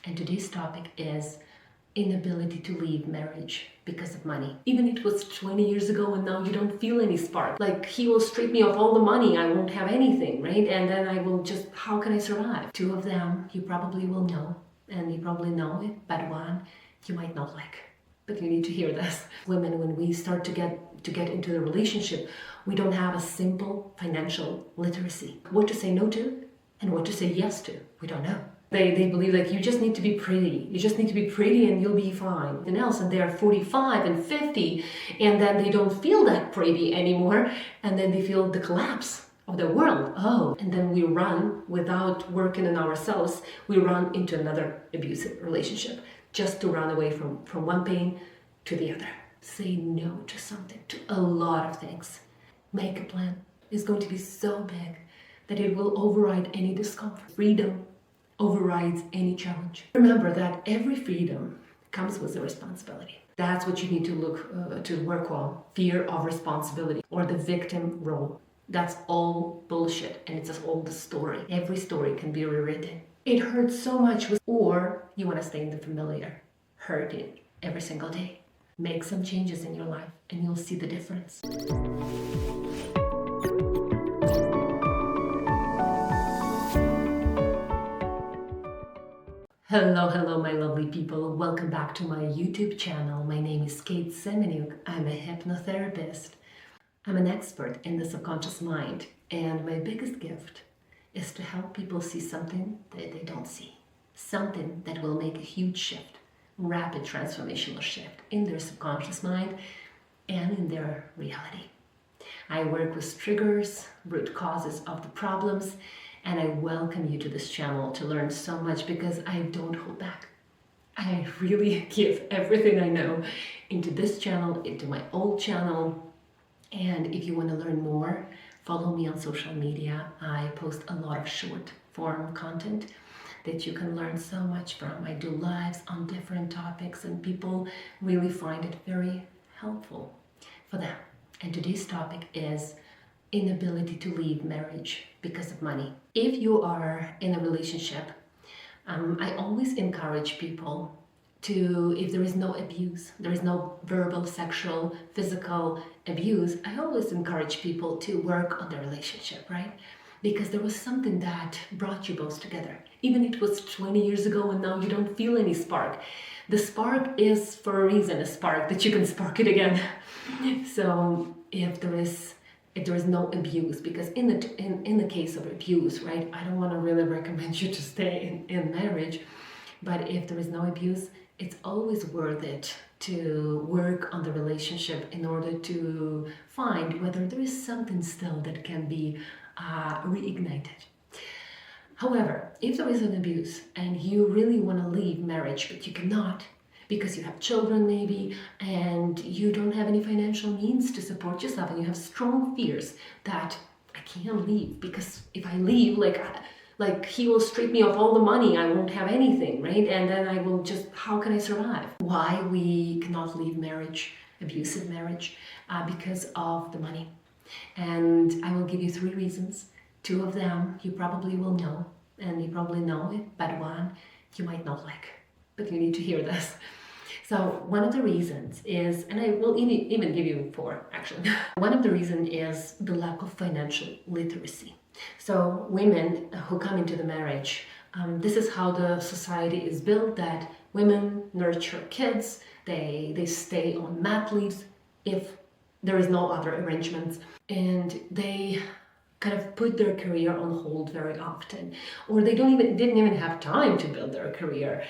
And today's topic is inability to leave marriage because of money. Even it was 20 years ago and now you don't feel any spark. Like, he will strip me of all the money, I won't have anything, right? And then I will just, how can I survive? Two of them you probably will know, and you probably know it, but one you might not like. But you need to hear this. Women, when we start to get into the relationship, we don't have a simple financial literacy. What to say no to and what to say yes to, we don't know. They believe like you just need to be pretty. You just need to be pretty and you'll be fine. And else, and they are 45 and 50, and then they don't feel that pretty anymore, and then they feel the collapse of the world. Oh, and then we run without working on ourselves. We run into another abusive relationship just to run away from one pain to the other. Say no to something, to a lot of things. Make a plan. It's going to be so big that it will override any discomfort. Freedom overrides any challenge. Remember that every freedom comes with a responsibility. That's what you need to look to work on. Fear of responsibility or the victim role. That's all bullshit, and it's just all the story. Every story can be rewritten. It hurts so much, or you want to stay in the familiar, hurting every single day. Make some changes in your life and you'll see the difference. Hello, my lovely people. Welcome back to my YouTube channel. My name is KateSemeniuk. I'm a hypnotherapist. I'm an expert in the subconscious mind, and my biggest gift is to help people see something that they don't see. Something that will make a huge shift, rapid transformational shift in their subconscious mind and in their reality. I work with triggers, root causes of the problems, and I welcome you to this channel to learn so much because I don't hold back. I really give everything I know into this channel, into my old channel. And if you want to learn more, follow me on social media. I post a lot of short form content that you can learn so much from. I do lives on different topics and people really find it very helpful for them. And today's topic is inability to leave marriage because of money. If you are in a relationship, I always encourage people to, if there is no abuse, there is no verbal, sexual, physical abuse, I always encourage people to work on the relationship, right? Because there was something that brought you both together. Even it was 20 years ago and now you don't feel any spark. The spark is for a reason, a spark that you can spark it again. So if there is no abuse, because in the case of abuse, right, I don't want to really recommend you to stay in marriage, but if there is no abuse, it's always worth it to work on the relationship in order to find whether there is something still that can be reignited. However, if there is an abuse and you really want to leave marriage, but you cannot, because you have children maybe, and you don't have any financial means to support yourself, and you have strong fears that I can't leave, because if I leave, like he will strip me of all the money, I won't have anything, right? And then I will just, how can I survive? Why we cannot leave marriage, abusive marriage, because of the money. And I will give you 3 reasons. 2 of them you probably will know, and you probably know it, but one you might not like, but you need to hear this. So one of the reasons is, and I will even give you 4 actually. One of the reasons is the lack of financial literacy. So women who come into the marriage, this is how the society is built, that women nurture kids, they stay on mat leaves if there is no other arrangements, and they kind of put their career on hold very often, or they didn't even have time to build their career,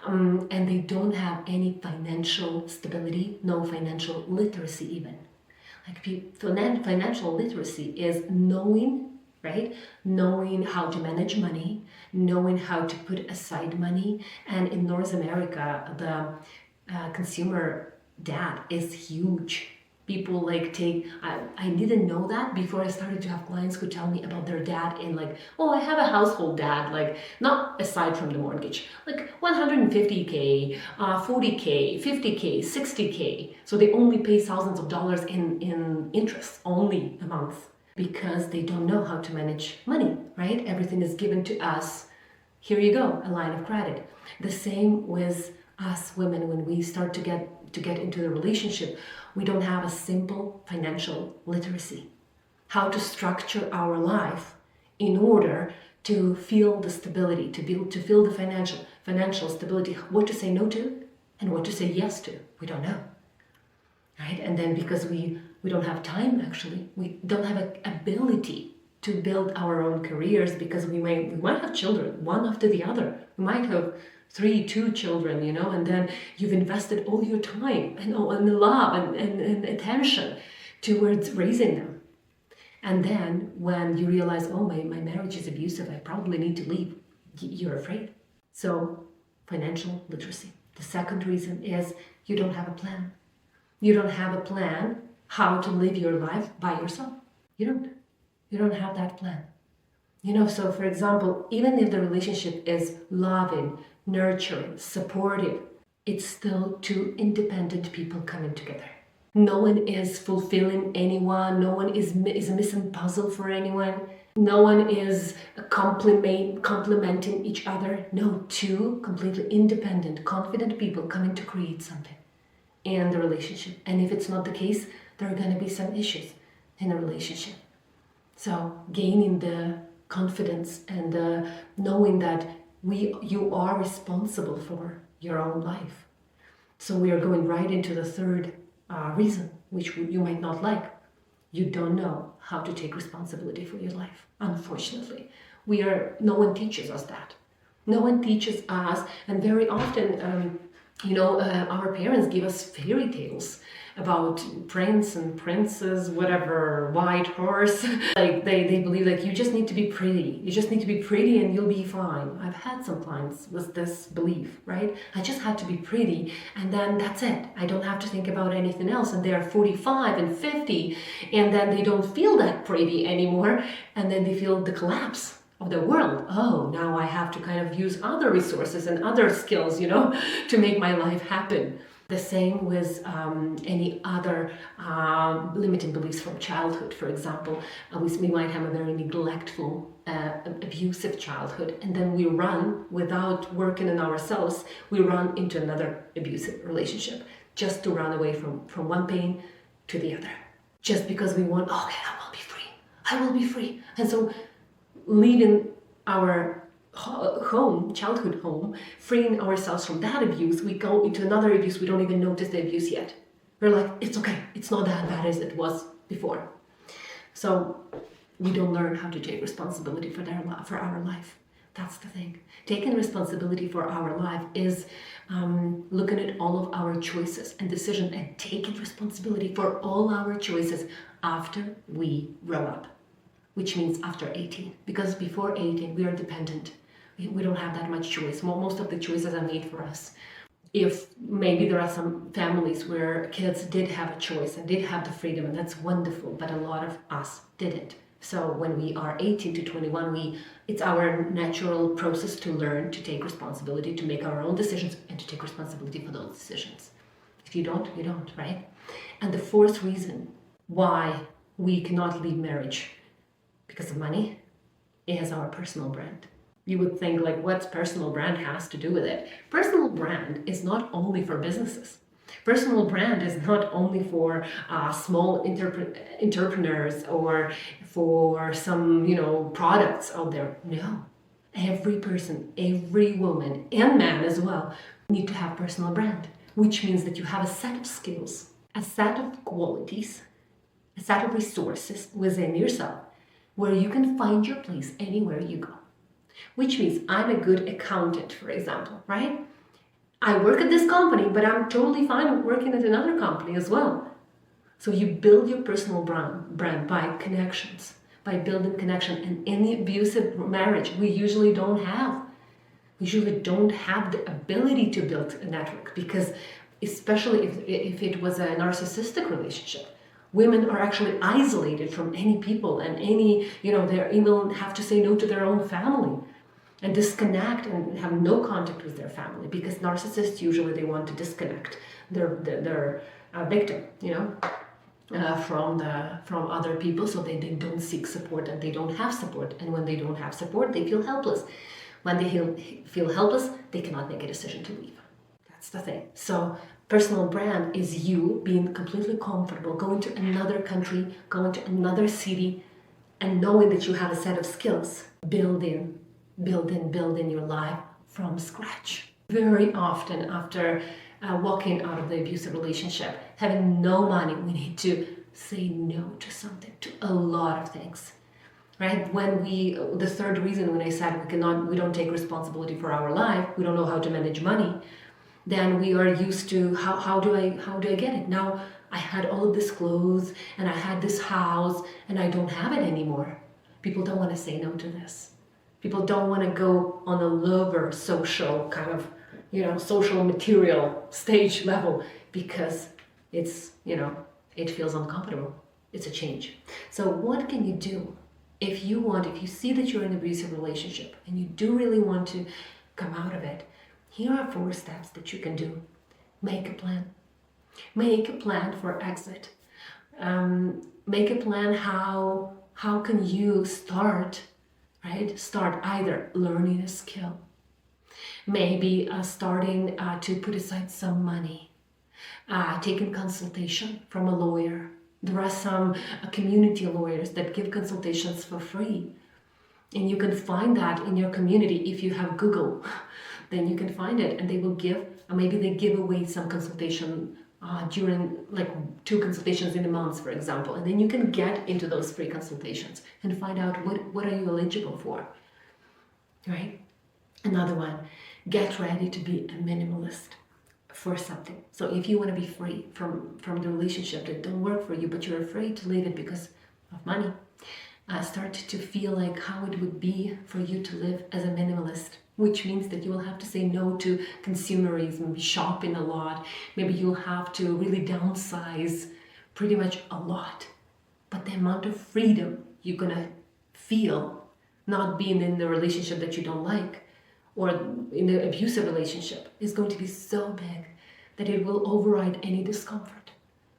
and they don't have any financial stability, no financial literacy even. Like financial literacy is knowing, right? Knowing how to manage money, knowing how to put aside money, and in North America, the consumer debt is huge. People I didn't know that before I started to have clients who tell me about their debt in I have a household debt, not aside from the mortgage, 150K, 40K, 50K, 60K. So they only pay thousands of dollars in interest only a month because they don't know how to manage money, right? Everything is given to us. Here you go, a line of credit. The same with us women. When we start to get into the relationship, we don't have a simple financial literacy. How to structure our life in order to feel the stability, to feel the financial stability, what to say no to and what to say yes to. We don't know, right? And then because we don't have time, actually, we don't have an ability to build our own careers, because we might have children one after the other. We might have two children, and then you've invested all your time and love and attention towards raising them. And then when you realize, oh, my marriage is abusive, I probably need to leave, you're afraid. So financial literacy. The second reason is you don't have a plan. You don't have a plan how to live your life by yourself. You don't have that plan. So for example, even if the relationship is loving, nurturing, supportive, it's still two independent people coming together. No one is fulfilling anyone. No one is a missing puzzle for anyone. No one is complementing each other. No, two completely independent, confident people coming to create something in the relationship. And if it's not the case, there are going to be some issues in the relationship. So gaining the confidence and knowing that you are responsible for your own life. So we are going right into the third reason, which you might not like. You don't know how to take responsibility for your life. Unfortunately, no one teaches us that. No one teaches us, and very often, our parents give us fairy tales about prince and princess, whatever, white horse. Like they believe like you just need to be pretty. You just need to be pretty and you'll be fine. I've had some clients with this belief, right? I just had to be pretty and then that's it. I don't have to think about anything else. And they're 45 and 50 and then they don't feel that pretty anymore. And then they feel the collapse of the world. Oh, now I have to kind of use other resources and other skills, to make my life happen. The same with any other limiting beliefs from childhood. For example, we might have a very neglectful, abusive childhood, and then we run, without working on ourselves, we run into another abusive relationship just to run away from one pain to the other. Just because we want, okay, I will be free. I will be free. And so leaving our childhood home, freeing ourselves from that abuse, we go into another abuse, we don't even notice the abuse yet. We're like, it's okay, it's not that bad as it was before. So we don't learn how to take responsibility for our life. That's the thing. Taking responsibility for our life is looking at all of our choices and decisions and taking responsibility for all our choices after we grow up, which means after 18. Because before 18, we are dependent. We don't have that much choice. Most of the choices are made for us. If maybe there are some families where kids did have a choice and did have the freedom, and that's wonderful, but a lot of us didn't. So when we are 18 to 21, it's our natural process to learn to take responsibility, to make our own decisions, and to take responsibility for those decisions. If you don't, you don't, right? And the fourth reason why we cannot leave marriage because of money is our personal brand. You would think, like, what's personal brand has to do with it? Personal brand is not only for businesses. Personal brand is not only for small entrepreneurs or for some, products out there. No. Every person, every woman and man as well need to have personal brand, which means that you have a set of skills, a set of qualities, a set of resources within yourself where you can find your place anywhere you go. Which means I'm a good accountant, for example, right? I work at this company, but I'm totally fine working at another company as well. So you build your personal brand by connections, by building connection. And in the abusive marriage, we usually don't have the ability to build a network, because especially if it was a narcissistic relationship, women are actually isolated from any people and they even have to say no to their own family and disconnect and have no contact with their family, because narcissists usually they want to disconnect their victim, from other people, so they don't seek support and they don't have support. And when they don't have support, they feel helpless. When they feel helpless, they cannot make a decision to leave. That's the thing. So personal brand is you being completely comfortable, going to another country, going to another city, and knowing that you have a set of skills, building your life from scratch. Very often after walking out of the abusive relationship, having no money, we need to say no to something, to a lot of things, right? The third reason when I said we don't take responsibility for our life, we don't know how to manage money, then we are used to how do I get it? Now I had all of this clothes and I had this house and I don't have it anymore. People don't want to say no to this. People don't want to go on a lower social kind of, social material stage level because it's, it feels uncomfortable. It's a change. So what can you do if you see that you're in an abusive relationship and you do really want to come out of it? Here are 4 steps that you can do. Make a plan. Make a plan for exit. Make a plan how can you start, right? Start either learning a skill, maybe starting to put aside some money, taking consultation from a lawyer. There are some community lawyers that give consultations for free. And you can find that in your community. If you have Google, then you can find it, and they will maybe they give away some consultation during 2 consultations in a month, for example. And then you can get into those free consultations and find out what are you eligible for, right? Another one, get ready to be a minimalist for something. So if you want to be free from the relationship that don't work for you, but you're afraid to leave it because of money, start to feel like how it would be for you to live as a minimalist, which means that you will have to say no to consumerism, shopping a lot. Maybe you'll have to really downsize pretty much a lot. But the amount of freedom you're gonna feel not being in the relationship that you don't like or in the abusive relationship is going to be so big that it will override any discomfort.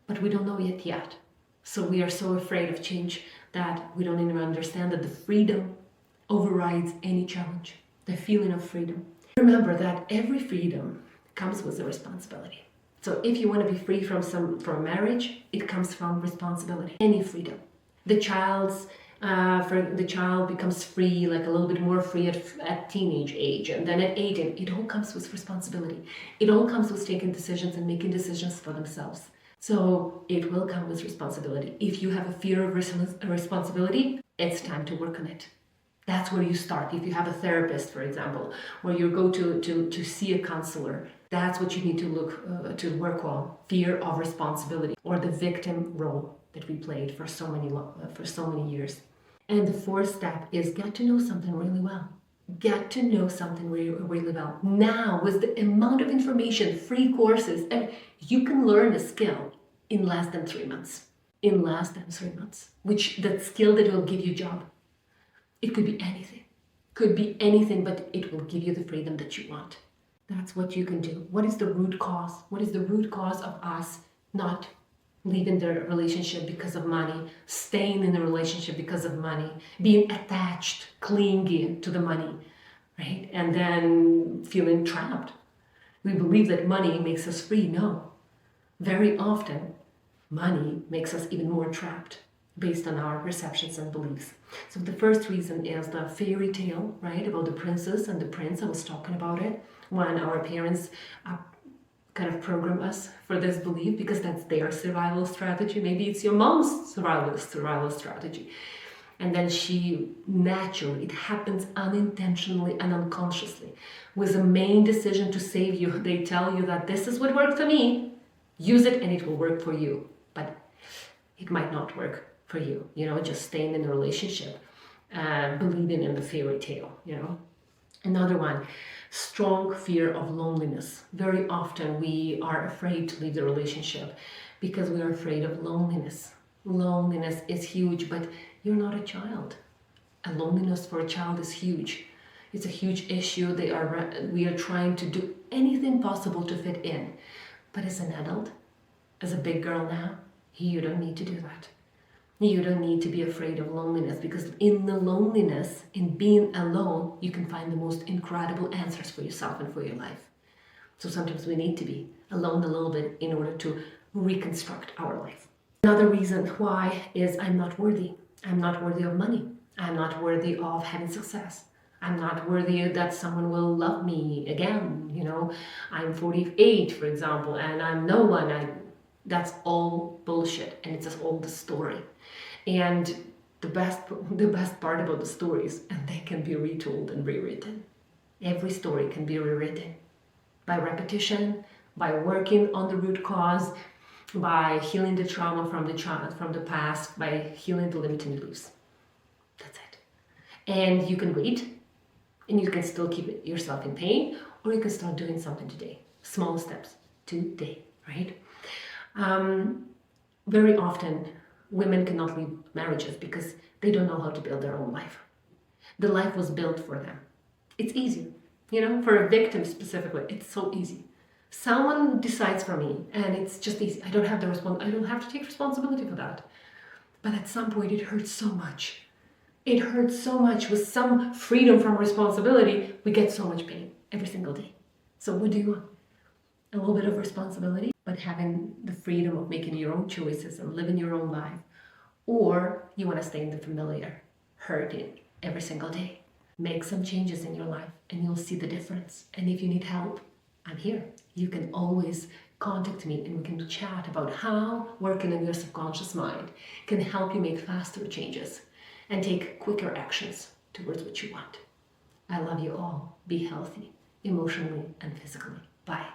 But we don't know it yet. So we are so afraid of change that we don't even understand that the freedom overrides any challenge, the feeling of freedom. Remember that every freedom comes with a responsibility. So if you want to be free from marriage, it comes from responsibility. Any freedom. The child becomes free, like a little bit more free at teenage age, and then at 18, it all comes with responsibility. It all comes with taking decisions and making decisions for themselves. So it will come with responsibility. If you have a fear of responsibility, it's time to work on it. That's where you start. If you have a therapist, for example, or you go to see a counselor, that's what you need to work on. Fear of responsibility, or the victim role that we played for so many years. And the 4th step is get to know something really well. Get to know something really well. Now, with the amount of information, free courses, and you can learn a skill in less than 3 months. In less than 3 months. That skill that will give you a job. It could be anything. Could be anything, but it will give you the freedom that you want. That's what you can do. What is the root cause? What is the root cause of us not leaving the relationship because of money, staying in the relationship because of money, being attached, clinging to the money, right? And then feeling trapped. We believe that money makes us free. No. Very often, money makes us even more trapped based on our perceptions and beliefs. So the first reason is the fairy tale, right? About the princess and the prince. I was talking about it when our parents kind of program us for this belief because that's their survival strategy. Maybe it's your mom's survival strategy. And then it happens unintentionally and unconsciously. With the main decision to save you, they tell you that this is what worked for me, use it and it will work for you. But it might not work for you, just staying in a relationship, believing in the fairy tale, Another one, strong fear of loneliness. Very often we are afraid to leave the relationship because we are afraid of loneliness. Loneliness is huge, but you're not a child. And loneliness for a child is huge. It's a huge issue. We are trying to do anything possible to fit in. But as an adult, as a big girl now, you don't need to do that. You don't need to be afraid of loneliness, because in the loneliness, in being alone, you can find the most incredible answers for yourself and for your life. So sometimes we need to be alone a little bit in order to reconstruct our life. Another reason why is I'm not worthy. I'm not worthy of money. I'm not worthy of having success. I'm not worthy that someone will love me again. I'm 48, for example, and I'm no one. That's all bullshit, and it's just all the story. And the best part about the stories, and they can be retold and rewritten. Every story can be rewritten by repetition, by working on the root cause, by healing the trauma from the past, by healing the limiting beliefs. That's it. And you can wait, and you can still keep yourself in pain, or you can start doing something today. Small steps today, right? Very often, women cannot leave marriages because they don't know how to build their own life. The life was built for them. It's easy. For a victim specifically, it's so easy. Someone decides for me, and it's just easy. I don't have to take responsibility for that. But at some point, it hurts so much. It hurts so much. With some freedom from responsibility, we get so much pain every single day. So what do you want? A little bit of responsibility, but having the freedom of making your own choices and living your own life. Or you want to stay in the familiar, hurting every single day. Make some changes in your life and you'll see the difference. And if you need help, I'm here. You can always contact me and we can chat about how working on your subconscious mind can help you make faster changes and take quicker actions towards what you want. I love you all. Be healthy, emotionally and physically. Bye.